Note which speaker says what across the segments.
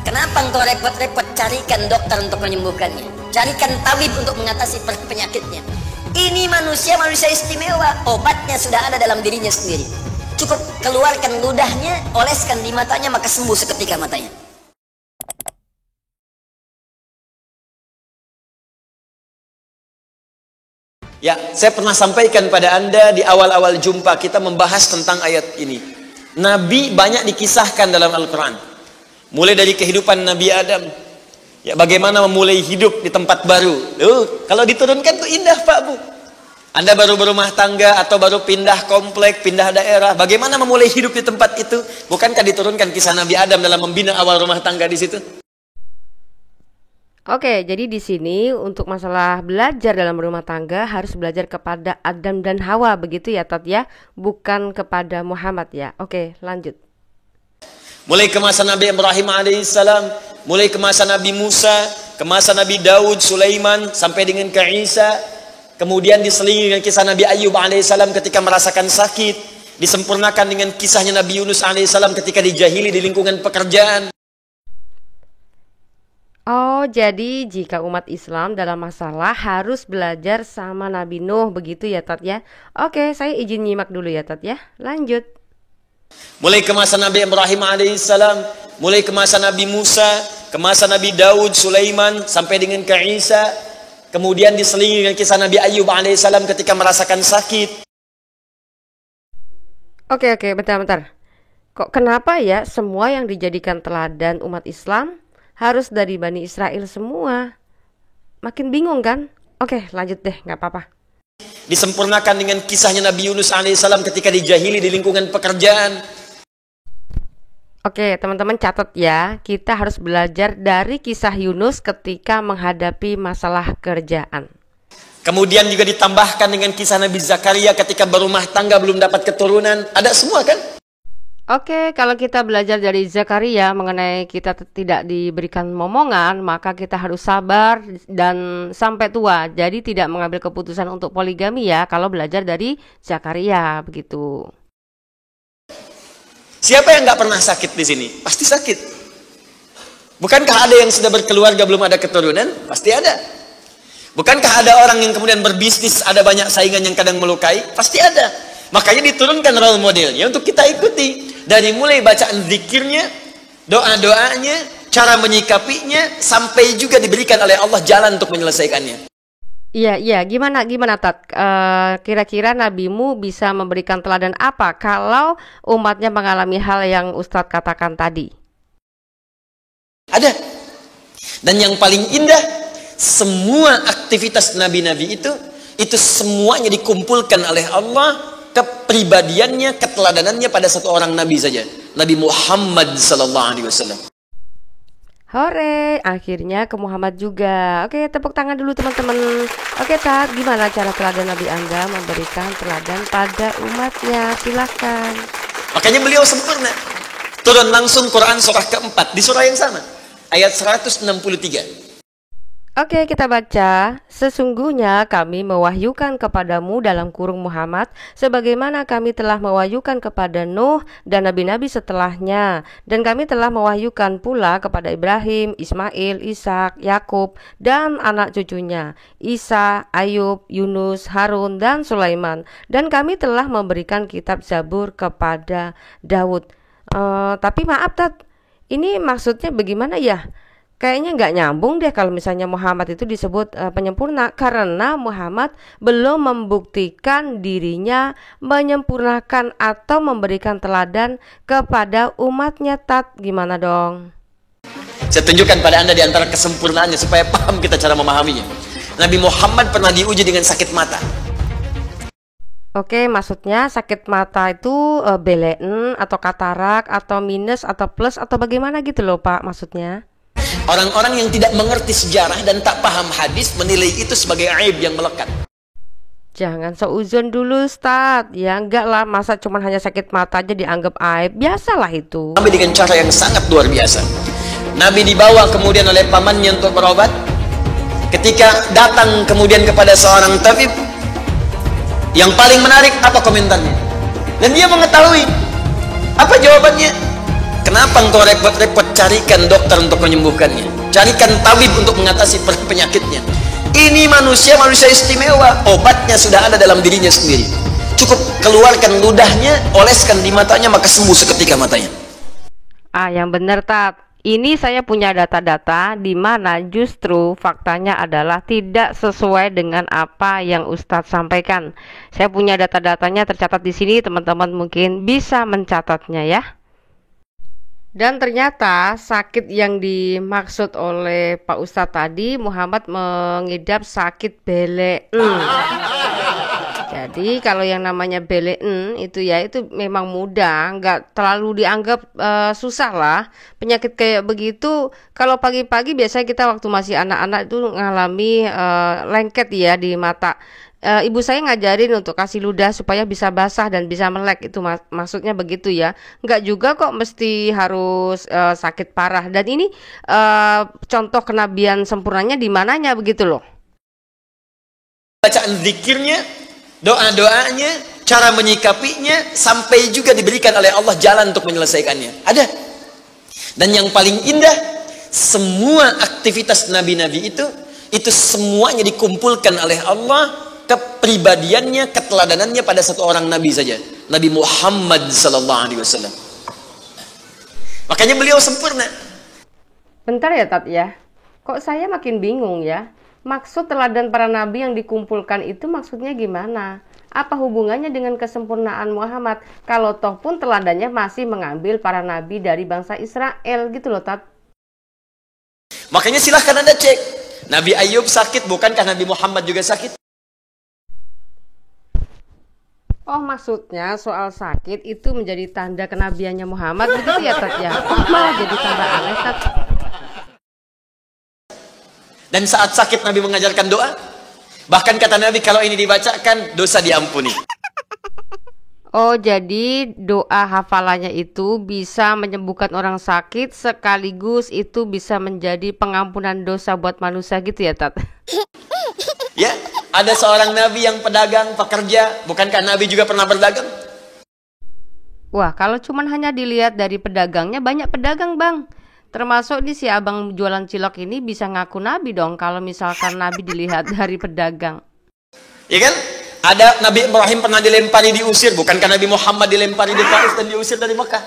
Speaker 1: Kenapa engkau repot-repot carikan dokter untuk menyembuhkannya? Carikan tabib untuk mengatasi penyakitnya. Ini manusia istimewa. Obatnya sudah ada dalam dirinya sendiri. Cukup keluarkan ludahnya, oleskan di matanya, maka sembuh seketika matanya.
Speaker 2: Ya, saya pernah sampaikan pada Anda di awal-awal jumpa kita membahas tentang ayat ini. Nabi banyak dikisahkan dalam Al-Quran. Mulai dari kehidupan Nabi Adam. Ya, bagaimana memulai hidup di tempat baru. Kalau diturunkan tuh indah Pak Bu. Anda baru berumah tangga atau baru pindah komplek, pindah daerah. Bagaimana memulai hidup di tempat itu? Bukankah diturunkan kisah Nabi Adam dalam membina awal rumah tangga di situ?
Speaker 3: Oke, jadi di sini untuk masalah belajar dalam rumah tangga harus belajar kepada Adam dan Hawa, begitu ya Tat ya, bukan kepada Muhammad ya. Oke, lanjut.
Speaker 2: Mulai ke masa Nabi Ibrahim alaihissalam, mulai ke masa Nabi Musa, ke masa Nabi Daud, Sulaiman, sampai dengan ke Isa. Kemudian diselingi dengan kisah Nabi Ayub alaihissalam ketika merasakan sakit. Disempurnakan dengan kisahnya Nabi Yunus alaihissalam ketika dijahili di lingkungan pekerjaan.
Speaker 3: Oh, jadi jika umat Islam dalam masalah harus belajar sama Nabi Nuh, begitu ya Tat ya. Oke, saya izin nyimak dulu ya Tat ya. Lanjut.
Speaker 2: Mulai ke masa Nabi Ibrahim alaihissalam, mulai ke masa Nabi Musa, ke masa Nabi Daud, Sulaiman, sampai dengan ke Isa. Kemudian diselingi dengan kisah Nabi Ayub alaihissalam ketika merasakan sakit.
Speaker 3: Oke, bentar. Kok kenapa ya semua yang dijadikan teladan umat Islam harus dari Bani Israel semua? Makin bingung kan? Oke, lanjut deh, gak apa-apa.
Speaker 2: Disempurnakan dengan kisahnya Nabi Yunus alaihissalam ketika dijahili di lingkungan pekerjaan.
Speaker 3: Oke, teman-teman catat ya, kita harus belajar dari kisah Yunus ketika menghadapi masalah kerjaan.
Speaker 2: Kemudian juga ditambahkan dengan kisah Nabi Zakaria ketika berumah tangga belum dapat keturunan. Ada semua kan?
Speaker 3: Oke, kalau kita belajar dari Zakaria mengenai kita tidak diberikan momongan, maka kita harus sabar dan sampai tua. Jadi tidak mengambil keputusan untuk poligami ya, kalau belajar dari Zakaria begitu.
Speaker 2: Siapa yang nggak pernah sakit di sini? Pasti sakit. Bukankah ada yang sudah berkeluarga belum ada keturunan? Pasti ada. Bukankah ada orang yang kemudian berbisnis ada banyak saingan yang kadang melukai? Pasti ada. Makanya diturunkan role modelnya untuk kita ikuti. Dari mulai bacaan zikirnya, doa-doanya, cara menyikapinya, sampai juga diberikan oleh Allah jalan untuk menyelesaikannya.
Speaker 3: Iya, gimana Tat? Kira-kira nabimu bisa memberikan teladan apa kalau umatnya mengalami hal yang Ustadz katakan tadi?
Speaker 2: Ada. Dan yang paling indah, semua aktivitas nabi-nabi itu semuanya dikumpulkan oleh Allah, kepribadiannya, keteladanannya pada satu orang nabi saja, Nabi Muhammad sallallahu alaihi wasallam.
Speaker 3: Hore, akhirnya ke Muhammad juga. Oke, tepuk tangan dulu teman-teman. Oke Tat, gimana cara teladan Nabi Anda memberikan teladan pada umatnya? Silakan.
Speaker 2: Makanya beliau sempurna. Turun langsung Quran surah keempat, di surah yang sama, ayat 163.
Speaker 3: Oke, kita baca. Sesungguhnya kami mewahyukan kepadamu dalam kurung Muhammad sebagaimana kami telah mewahyukan kepada Nuh dan nabi-nabi setelahnya, dan kami telah mewahyukan pula kepada Ibrahim, Ismail, Ishak, Yakub dan anak cucunya, Isa, Ayub, Yunus, Harun dan Sulaiman, dan kami telah memberikan kitab Zabur kepada Daud. Tapi maaf Tat, ini maksudnya bagaimana ya? Kayaknya nggak nyambung deh kalau misalnya Muhammad itu disebut penyempurna, karena Muhammad belum membuktikan dirinya menyempurnakan atau memberikan teladan kepada umatnya. Tat, gimana dong?
Speaker 2: Saya tunjukkan pada Anda di antara kesempurnaannya supaya paham kita cara memahaminya. Nabi Muhammad pernah diuji dengan sakit mata.
Speaker 3: Oke, maksudnya sakit mata itu belen atau katarak atau minus atau plus atau bagaimana gitu loh Pak maksudnya?
Speaker 2: Orang-orang yang tidak mengerti sejarah dan tak paham hadis menilai itu sebagai aib yang melekat.
Speaker 3: Jangan seuzon dulu Ustadz. Ya enggak lah, masa cuma hanya sakit mata aja dianggap aib? Biasalah itu.
Speaker 2: Nabi dengan cara yang sangat luar biasa. Nabi dibawa kemudian oleh pamannya untuk berobat. Ketika datang kemudian kepada seorang tabib, yang paling menarik apa komentarnya? Dan dia mengetahui apa jawabannya. Kenapa engkau repot-repot carikan dokter untuk menyembuhkannya, carikan tabib untuk mengatasi penyakitnya? Ini manusia istimewa, obatnya sudah ada dalam dirinya sendiri. Cukup keluarkan ludahnya, oleskan di matanya, maka sembuh seketika matanya.
Speaker 3: Yang benar, Tat. Ini saya punya data-data di mana justru faktanya adalah tidak sesuai dengan apa yang Ustadz sampaikan. Saya punya data-datanya tercatat di sini, teman-teman mungkin bisa mencatatnya ya. Dan ternyata sakit yang dimaksud oleh Pak Ustadz tadi, Muhammad mengidap sakit belen. Jadi kalau yang namanya belen itu ya itu memang mudah, nggak terlalu dianggap susah lah. Penyakit kayak begitu kalau pagi-pagi biasanya kita waktu masih anak-anak itu ngalami lengket ya di mata. Ibu saya ngajarin untuk kasih ludah supaya bisa basah dan bisa melek, itu maksudnya begitu ya. Nggak juga kok mesti harus sakit parah. Dan ini contoh kenabian sempurnanya di mananya begitu loh.
Speaker 2: Bacaan zikirnya, doa-doanya, cara menyikapinya, sampai juga diberikan oleh Allah jalan untuk menyelesaikannya. Ada. Dan yang paling indah, semua aktivitas nabi-nabi itu semuanya dikumpulkan oleh Allah, kepribadiannya, keteladanannya pada satu orang nabi saja, Nabi Muhammad SAW. Makanya beliau sempurna.
Speaker 3: Bentar ya Tat ya, kok saya makin bingung ya. Maksud teladan para nabi yang dikumpulkan itu maksudnya gimana? Apa hubungannya dengan kesempurnaan Muhammad? Kalau toh pun teladannya masih mengambil para nabi dari bangsa Israel gitu loh Tat.
Speaker 2: Makanya silahkan Anda cek. Nabi Ayub sakit, bukankah Nabi Muhammad juga sakit?
Speaker 3: Oh maksudnya soal sakit itu menjadi tanda kenabiannya Muhammad begitu ya Tat ya? Kok malah jadi tanda aneh Tat?
Speaker 2: Dan saat sakit Nabi mengajarkan doa. Bahkan kata Nabi kalau ini dibacakan dosa diampuni.
Speaker 3: Oh jadi doa hafalannya itu bisa menyembuhkan orang sakit, sekaligus itu bisa menjadi pengampunan dosa buat manusia gitu ya Tat?
Speaker 2: Ya, ada seorang Nabi yang pedagang, pekerja. Bukankah Nabi juga pernah berdagang?
Speaker 3: Wah kalau cuman hanya dilihat dari pedagangnya, banyak pedagang bang. Termasuk nih si abang jualan cilok ini bisa ngaku nabi dong kalau misalkan nabi dilihat dari pedagang.
Speaker 2: Iya kan? Ada Nabi Ibrahim pernah dilempari diusir, bukankah Nabi Muhammad dilempari di Taif dan diusir dari Mekah?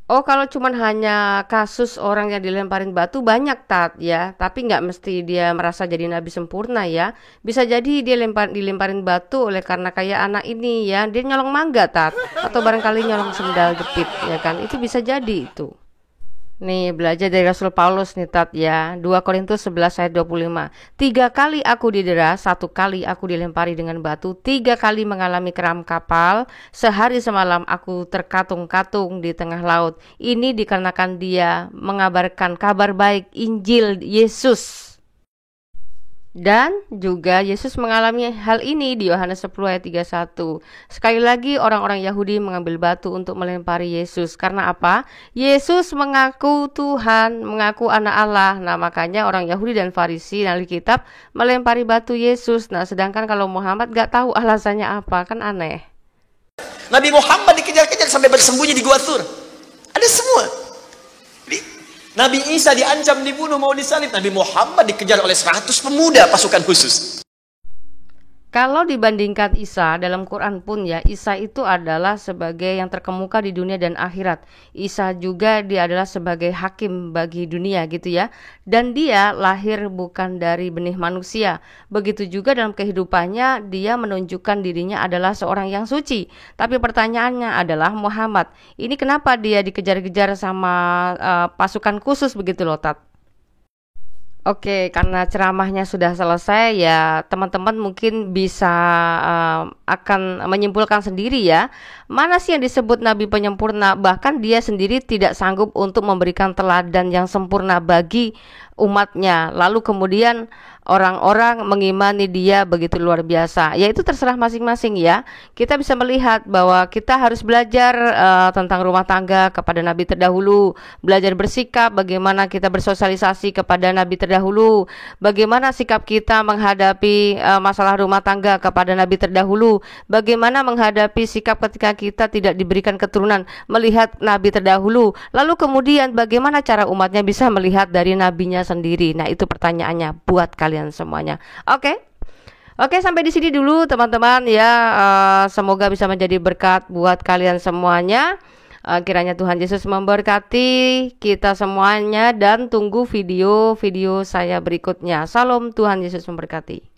Speaker 3: Oh kalau cuman hanya kasus orang yang dilemparin batu banyak Tat ya, tapi nggak mesti dia merasa jadi nabi sempurna ya. Bisa jadi dia dilemparin batu oleh karena kayak anak ini ya, dia nyolong mangga Tat, atau barangkali nyolong sendal jepit ya kan, itu bisa jadi itu. Nih belajar dari Rasul Paulus nih Tat ya, 2 Korintus 11 ayat 25. 3 kali aku didera, 1 kali aku dilempari dengan batu, 3 kali mengalami keram kapal, sehari semalam aku terkatung-katung di tengah laut. Ini dikarenakan dia mengabarkan kabar baik Injil Yesus. Dan juga Yesus mengalami hal ini di Yohanes 10 ayat 31. Sekali lagi orang-orang Yahudi mengambil batu untuk melempari Yesus. Karena apa? Yesus mengaku Tuhan, mengaku anak Allah. Nah makanya orang Yahudi dan Farisi dan ahli kitab melempari batu Yesus. Nah sedangkan kalau Muhammad gak tahu alasannya apa, kan aneh.
Speaker 2: Nabi Muhammad dikejar-kejar sampai bersembunyi di Gua Tur. Ada semua. Nabi Isa diancam dibunuh, mau disalib. Nabi Muhammad dikejar oleh 100 pemuda pasukan khusus.
Speaker 3: Kalau dibandingkan Isa dalam Quran pun ya, Isa itu adalah sebagai yang terkemuka di dunia dan akhirat. Isa juga dia adalah sebagai hakim bagi dunia gitu ya. Dan dia lahir bukan dari benih manusia. Begitu juga dalam kehidupannya dia menunjukkan dirinya adalah seorang yang suci. Tapi pertanyaannya adalah Muhammad, ini kenapa dia dikejar-kejar sama pasukan khusus begitu loh Tat? Oke, karena ceramahnya sudah selesai ya, teman-teman mungkin bisa akan menyimpulkan sendiri ya, mana sih yang disebut Nabi penyempurna. Bahkan dia sendiri tidak sanggup untuk memberikan teladan yang sempurna bagi umatnya, lalu kemudian orang-orang mengimani dia begitu luar biasa. Ya itu terserah masing-masing ya. Kita bisa melihat bahwa kita harus belajar tentang rumah tangga kepada nabi terdahulu, belajar bersikap, bagaimana kita bersosialisasi kepada nabi terdahulu, bagaimana sikap kita menghadapi masalah rumah tangga kepada nabi terdahulu, bagaimana menghadapi sikap ketika kita tidak diberikan keturunan, melihat nabi terdahulu, lalu kemudian bagaimana cara umatnya bisa melihat dari nabinya sendiri. Nah, itu pertanyaannya buat kalian semuanya. Oke, sampai di sini dulu teman-teman ya. Semoga bisa menjadi berkat buat kalian semuanya. Kiranya Tuhan Yesus memberkati kita semuanya, dan tunggu video-video saya berikutnya. Salam, Tuhan Yesus memberkati.